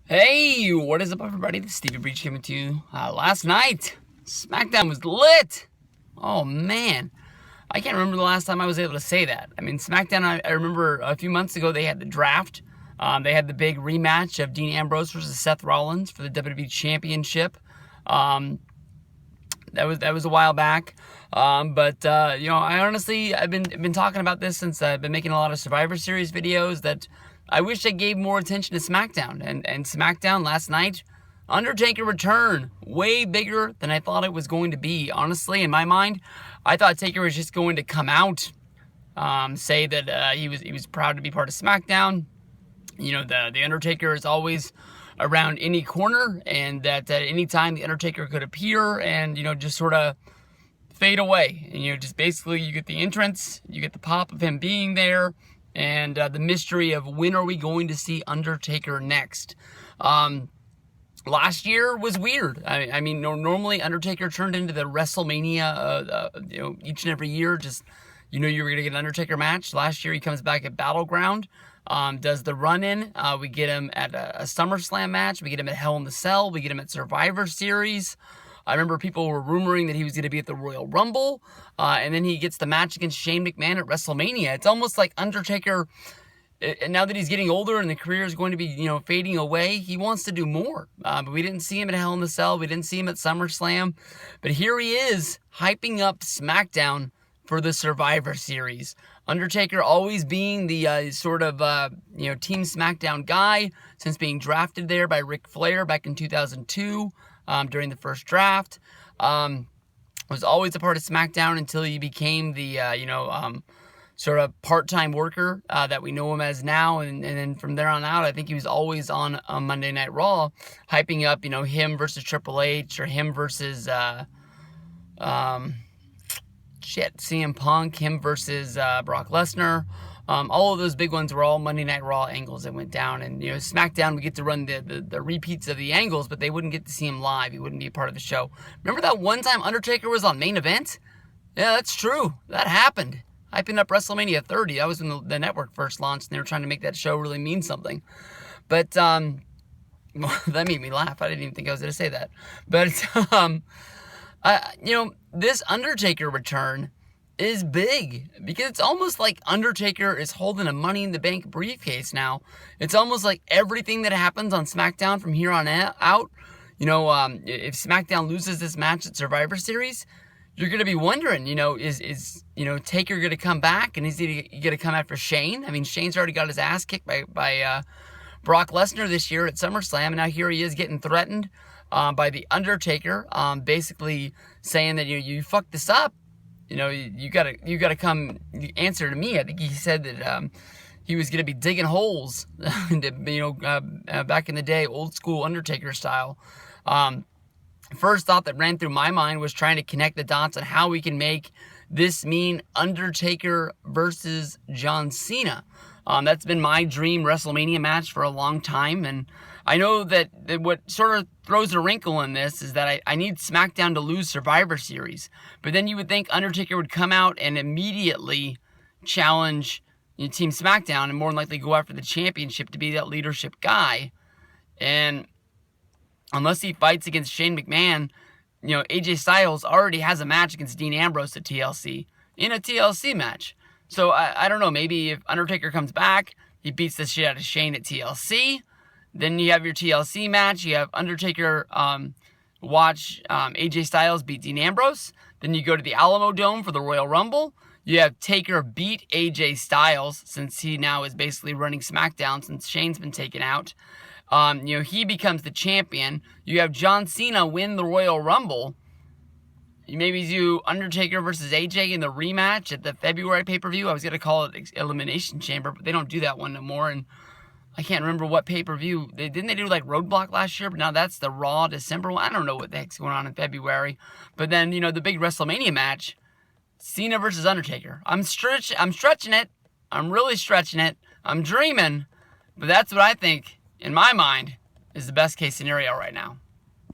Hey, what is up, everybody? This is Stevie Breach coming to you. Last night, SmackDown was lit. Oh, man. I can't remember the last time I was able to say that. I mean, SmackDown, I remember a few months ago, they had the draft. They had the big rematch of Dean Ambrose versus Seth Rollins for the WWE Championship. That was a while back. I've been talking about this since I've been making a lot of Survivor Series videos that I wish I gave more attention to SmackDown. And SmackDown last night, Undertaker return, way bigger than I thought it was going to be. Honestly, in my mind, I thought Taker was just going to come out, say that he was proud to be part of SmackDown. You know, the Undertaker is always around any corner, and that at any time the Undertaker could appear and, just sort of fade away. And, just basically you get the entrance, you get the pop of him being there, and the mystery of when are we going to see Undertaker next. Last year was weird. I mean, normally Undertaker turned into the Wrestlemania, each and every year. Just, you were going to get an Undertaker match. Last year he comes back at Battleground, does the run-in. We get him at a SummerSlam match. We get him at Hell in the Cell. We get him at Survivor Series. I remember people were rumoring that he was going to be at the Royal Rumble, and then he gets the match against Shane McMahon at WrestleMania. It's almost like Undertaker, now that he's getting older and the career is going to be, fading away, he wants to do more. But we didn't see him at Hell in the Cell. We didn't see him at SummerSlam. But here he is, hyping up SmackDown for the Survivor Series. Undertaker always being the Team SmackDown guy since being drafted there by Ric Flair back in 2002. During the first draft, was always a part of SmackDown until he became the, sort of part-time worker that we know him as now. And then from there on out, I think he was always on Monday Night Raw, hyping up, him versus Triple H or him versus, CM Punk, him versus Brock Lesnar. All of those big ones were all Monday Night Raw angles that went down. And, SmackDown, we get to run the repeats of the angles, but they wouldn't get to see him live. He wouldn't be a part of the show. Remember that one time Undertaker was on Main Event? Yeah, that's true. That happened. Hyping up WrestleMania 30. That was when the network first launched, and they were trying to make that show really mean something. But, that made me laugh. I didn't even think I was going to say that. But, this Undertaker return is big, because it's almost like Undertaker is holding a Money in the Bank briefcase now. It's almost like everything that happens on SmackDown from here on out, if SmackDown loses this match at Survivor Series, you're going to be wondering, is Taker going to come back, and is he going to come after Shane? I mean, Shane's already got his ass kicked by Brock Lesnar this year at SummerSlam, and now here he is getting threatened by the Undertaker, basically saying that you fucked this up. You gotta come answer to me. I think he said that he was gonna be digging holes, back in the day, old school Undertaker style. First thought that ran through my mind was trying to connect the dots on how we can make this mean Undertaker versus John Cena. That's been my dream WrestleMania match for a long time, and I know that what sort of throws a wrinkle in this is that I need SmackDown to lose Survivor Series. But then you would think Undertaker would come out and immediately challenge Team SmackDown and more than likely go after the championship to be that leadership guy. And unless he fights against Shane McMahon, AJ Styles already has a match against Dean Ambrose at TLC, in a TLC match. So I don't know, maybe if Undertaker comes back, he beats the shit out of Shane at TLC. Then you have your TLC match. You have Undertaker watch AJ Styles beat Dean Ambrose. Then you go to the Alamo Dome for the Royal Rumble. You have Taker beat AJ Styles, since he now is basically running SmackDown since Shane's been taken out. He becomes the champion. You have John Cena win the Royal Rumble. You maybe do Undertaker versus AJ in the rematch at the February pay-per-view. I was going to call it Elimination Chamber, but they don't do that one no more. And I can't remember what pay-per-view. Didn't they do like Roadblock last year? But now that's the Raw December one. I don't know what the heck's going on in February. But then, the big WrestleMania match, Cena versus Undertaker. I'm stretching it. I'm really stretching it. I'm dreaming. But that's what I think, in my mind, is the best case scenario right now.